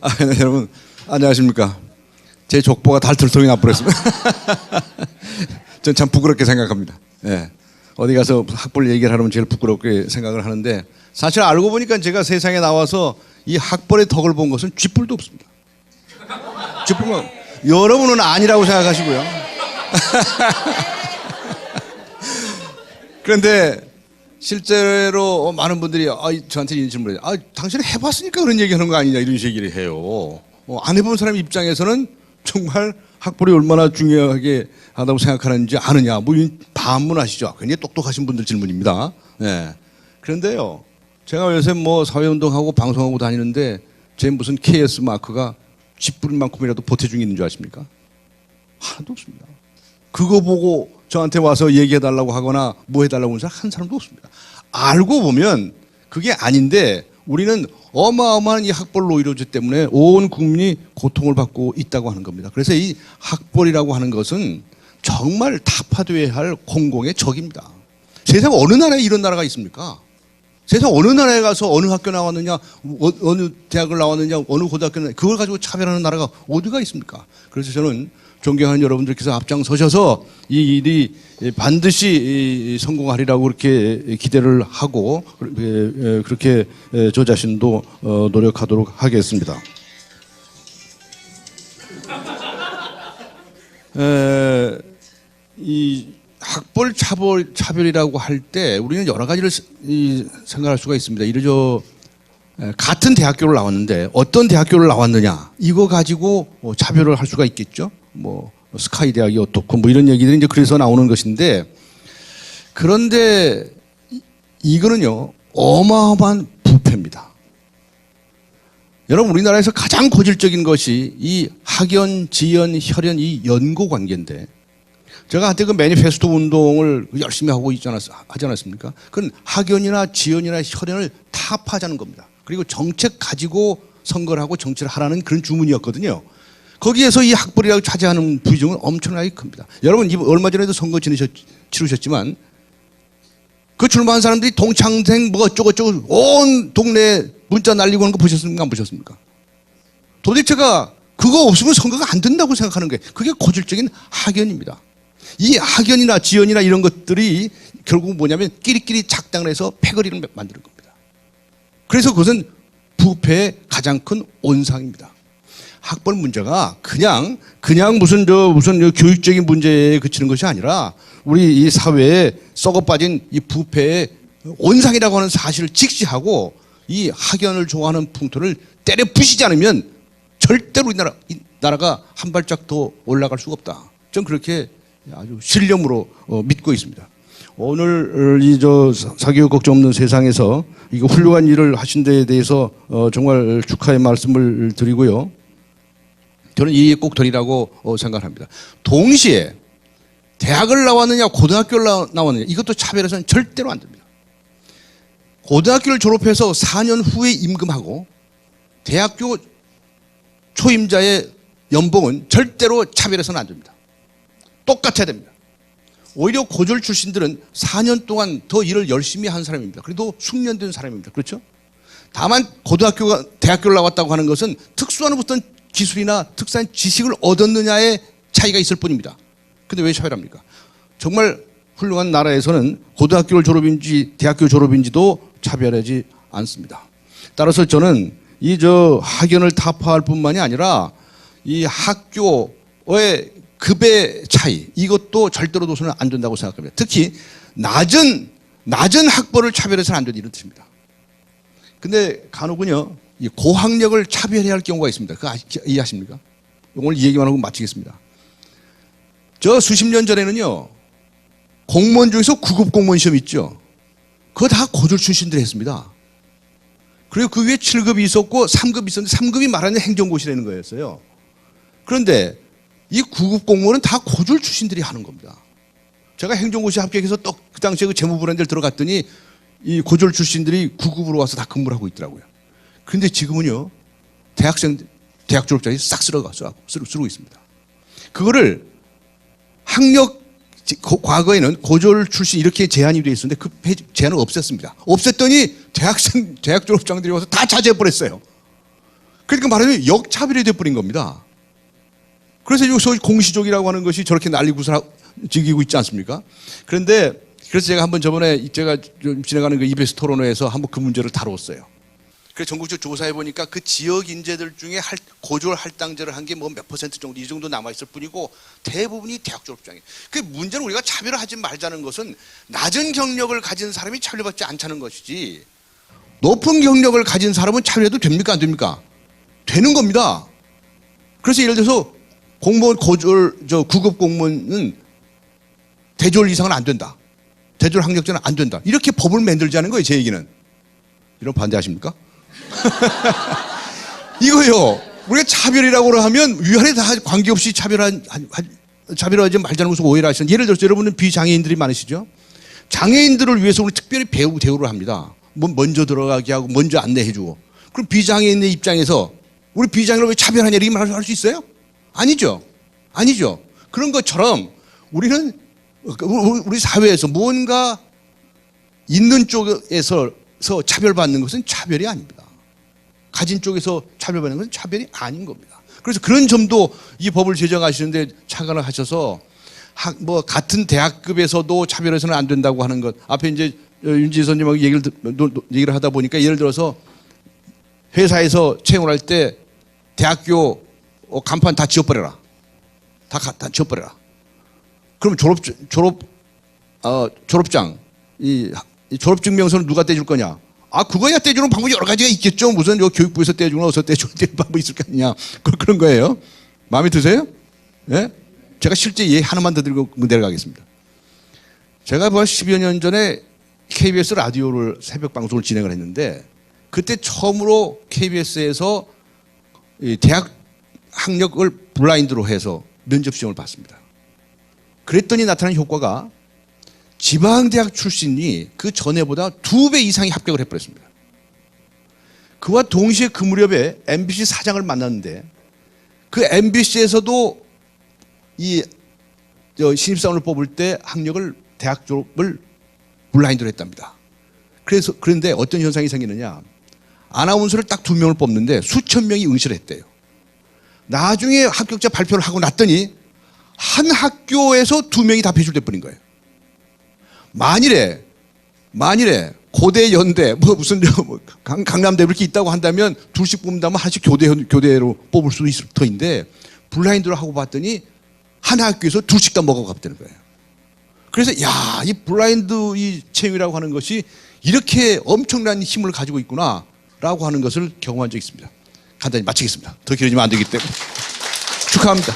네, 여러분 안녕하십니까. 제 족보가 달털통이 나버렸습니다. 전 참 부끄럽게 생각합니다. 예. 어디 가서 학벌 얘기를 하면 제일 부끄럽게 생각을 하는데, 사실 알고 보니까 제가 세상에 나와서 이 학벌의 덕을 본 것은 쥐뿔도 없습니다. 쥐뿔만 여러분은 아니라고 생각하시고요. 그런데 실제로 많은 분들이 저한테 이런 질문을 해요. 당신은 해봤으니까 그런 얘기하는 거 아니냐, 이런 얘기를 해요. 안 해본 사람 입장에서는 정말 학벌이 얼마나 중요하게 하다고 생각하는지 아느냐, 뭐 반문하시죠. 굉장히 똑똑하신 분들 질문입니다. 네. 그런데요, 제가 요새 뭐 사회운동하고 방송하고 다니는데 제 무슨 KS 마크가 쥐뿔만큼이라도 보태중이 있는 줄 아십니까? 하나도 없습니다. 그거 보고 저한테 와서 얘기해달라고 하거나 뭐 해달라고 하는 사람 한 사람도 없습니다. 알고 보면 그게 아닌데, 우리는 어마어마한 이 학벌 노이로제 때문에 온 국민이 고통을 받고 있다고 하는 겁니다. 그래서 이 학벌이라고 하는 것은 정말 타파되어야 할 공공의 적입니다. 세상 어느 나라에 이런 나라가 있습니까? 세상 어느 나라에 가서 어느 학교 나왔느냐, 어느 대학을 나왔느냐, 어느 고등학교 나왔느냐, 그걸 가지고 차별하는 나라가 어디가 있습니까? 그래서 저는 존경하는 여러분들께서 앞장서셔서 이 일이 반드시 성공하리라고 그렇게 기대를 하고, 그렇게 저 자신도 노력하도록 하겠습니다. 이 학벌 차별이라고 할 때 우리는 여러 가지를 생각할 수가 있습니다. 이르죠, 같은 대학교를 나왔는데 어떤 대학교를 나왔느냐, 이거 가지고 차별을 할 수가 있겠죠. 뭐 스카이 대학이 어떻고 뭐 이런 얘기들이 이제 그래서 나오는 것인데, 그런데 이거는요 어마어마한 부패입니다. 여러분, 우리나라에서 가장 고질적인 것이 이 학연, 지연, 혈연, 이 연고 관계인데, 제가 한때 그 매니페스토 운동을 열심히 하고 하지 않았습니까? 그건 학연이나 지연이나 혈연을 타파하자는 겁니다. 그리고 정책 가지고 선거를 하고 정치를 하라는 그런 주문이었거든요. 거기에서 이 학벌이라고 차지하는 비중은 엄청나게 큽니다. 여러분, 얼마 전에도 선거 치르셨지만 그 출마한 사람들이 동창생 뭐 어쩌고저쩌고 온 동네에 문자 날리고 하는 거 보셨습니까? 안 보셨습니까? 도대체가 그거 없으면 선거가 안 된다고 생각하는 게, 그게 고질적인 학연입니다. 이 학연이나 지연이나 이런 것들이 결국 뭐냐면 끼리끼리 작당을 해서 패거리를 만드는 겁니다. 그래서 그것은 부패의 가장 큰 온상입니다. 학벌 문제가 그냥 무슨 교육적인 문제에 그치는 것이 아니라 우리 이 사회에 썩어빠진 이 부패의 온상이라고 하는 사실을 직시하고 이 학연을 좋아하는 풍토를 때려 부시지 않으면 절대로 이 나라가 한 발짝 더 올라갈 수가 없다. 전 그렇게 아주 신념으로 믿고 있습니다. 오늘 이 사교육 걱정 없는 세상에서 이거 훌륭한 일을 하신 데에 대해서 정말 축하의 말씀을 드리고요. 저는 이 꼭 드리라고 생각합니다. 동시에 대학을 나왔느냐 고등학교를 나왔느냐, 이것도 차별해서는 절대로 안 됩니다. 고등학교를 졸업해서 4년 후에 임금하고 대학교 초임자의 연봉은 절대로 차별해서는 안 됩니다. 똑같아야 됩니다. 오히려 고졸 출신들은 4년 동안 더 일을 열심히 한 사람입니다. 그래도 숙련된 사람입니다. 그렇죠? 다만 대학교를 나왔다고 하는 것은 특수한 어떤 기술이나 특수한 지식을 얻었느냐의 차이가 있을 뿐입니다. 근데 왜 차별합니까? 정말 훌륭한 나라에서는 고등학교 졸업인지 대학교 졸업인지도 차별하지 않습니다. 따라서 저는 학연을 타파할 뿐만이 아니라 이 학교의 급의 차이, 이것도 절대로 둬서는 안 된다고 생각합니다. 특히 낮은 학벌을 차별해서는 안 된다, 이런 뜻입니다. 근데 간혹은요, 이 고학력을 차별해야 할 경우가 있습니다. 그거 이해하십니까? 오늘 이 얘기만 하고 마치겠습니다. 저 수십 년 전에는요, 공무원 중에서 9급 공무원 시험 있죠. 그거 다 고졸 출신들이 했습니다. 그리고 그 위에 7급이 있었고 3급이 있었는데 3급이 말하는 행정고시라는 거였어요. 그런데 이 9급 공무원은 다 고졸 출신들이 하는 겁니다. 제가 행정고시 합격해서 또 그 당시에 그 재무부라는 데를 들어갔더니 이 고졸 출신들이 9급으로 와서 다 근무를 하고 있더라고요. 그런데 지금은요, 대학 졸업자들이 싹 쓰러고 있습니다. 그거를 과거에는 고졸 출신 이렇게 제한이 되어 있었는데 그 제한을 없앴습니다. 없앴더니 대학 졸업장들이 와서 다 자제해버렸어요. 그러니까 말하자면 역차별이 돼버린 겁니다. 그래서 소위 공시족이라고 하는 것이 저렇게 난리구슬지기고 있지 않습니까? 그런데 그래서 제가 한번 저번에 제가 좀 진행하는 그 EBS 토론회에서 한번 그 문제를 다뤘어요. 그래서 전국적 조사해 보니까 그 지역 인재들 중에 고졸 할당제를 한 게 뭐 몇 퍼센트 정도 이 정도 남아 있을 뿐이고 대부분이 대학 졸업장이에요. 그 문제는 우리가 차별을 하지 말자는 것은 낮은 경력을 가진 사람이 차별받지 않자는 것이지 높은 경력을 가진 사람은 차별해도 됩니까 안 됩니까? 되는 겁니다. 그래서 예를 들어서 공무원 구급 공무원은 대졸 이상은 안 된다. 대졸 학력자는 안 된다. 이렇게 법을 만들자는 거예요, 제 얘기는. 이런 반대하십니까? 이거요. 우리가 차별이라고 하면 위안에 다 관계없이 차별하지 말자는 것을 오해를 하시는. 예를 들어서 여러분은 비장애인들이 많으시죠? 장애인들을 위해서 우리 특별히 대우를 합니다. 뭐 먼저 들어가게 하고 먼저 안내해주고. 그럼 비장애인의 입장에서 우리 비장애인을 왜 차별하냐 이렇게 말할 수 있어요? 아니죠. 아니죠. 그런 것처럼 우리는 우리 사회에서 무언가 있는 쪽에서 차별받는 것은 차별이 아닙니다. 가진 쪽에서 차별받는 것은 차별이 아닌 겁니다. 그래서 그런 점도 이 법을 제정하시는데 착안을 하셔서 뭐 같은 대학급에서도 차별해서는 안 된다고 하는 것. 앞에 이제 윤지희 선생님하고 얘기를 하다 보니까 예를 들어서 회사에서 채용을 할 때 대학교 간판 다 지워버려라. 다 지워버려라. 그럼 졸업장, 이 졸업증명서는 누가 떼줄 거냐? 아, 그거야 떼주는 방법이 여러 가지가 있겠죠. 무슨 교육부에서 떼주거나 어디서 떼주는 방법이 있을 거 아니냐. 그런 거예요. 마음에 드세요? 예? 제가 실제 예 하나만 더 드리고 내려가겠습니다. 제가 벌써 10여 년 전에 KBS 라디오를 새벽 방송을 진행을 했는데 그때 처음으로 KBS에서 대학 학력을 블라인드로 해서 면접 시험을 봤습니다. 그랬더니 나타난 효과가 지방대학 출신이 그 전에보다 2배 이상이 합격을 해버렸습니다. 그와 동시에 그 무렵에 MBC 사장을 만났는데 그 MBC에서도 이 신입사원을 뽑을 때 학력을 대학 졸업을 블라인드로 했답니다. 그런데 어떤 현상이 생기느냐. 아나운서를 딱 2명을 뽑는데 수천 명이 응시를 했대요. 나중에 합격자 발표를 하고 났더니 한 학교에서 2명이 다 배출돼 버린 거예요. 만일에 고대, 연대, 뭐 무슨 강남대 이렇게 있다고 한다면 둘씩 뽑는다면 하나씩 교대로 뽑을 수도 있을 터인데 블라인드로 하고 봤더니 한 학교에서 둘씩 다 먹어갔다는 거예요. 그래서 야, 이 블라인드 이 채용이라고 하는 것이 이렇게 엄청난 힘을 가지고 있구나라고 하는 것을 경험한 적이 있습니다. 간단히 마치겠습니다. 더 길어지면 안 되기 때문에 축하합니다.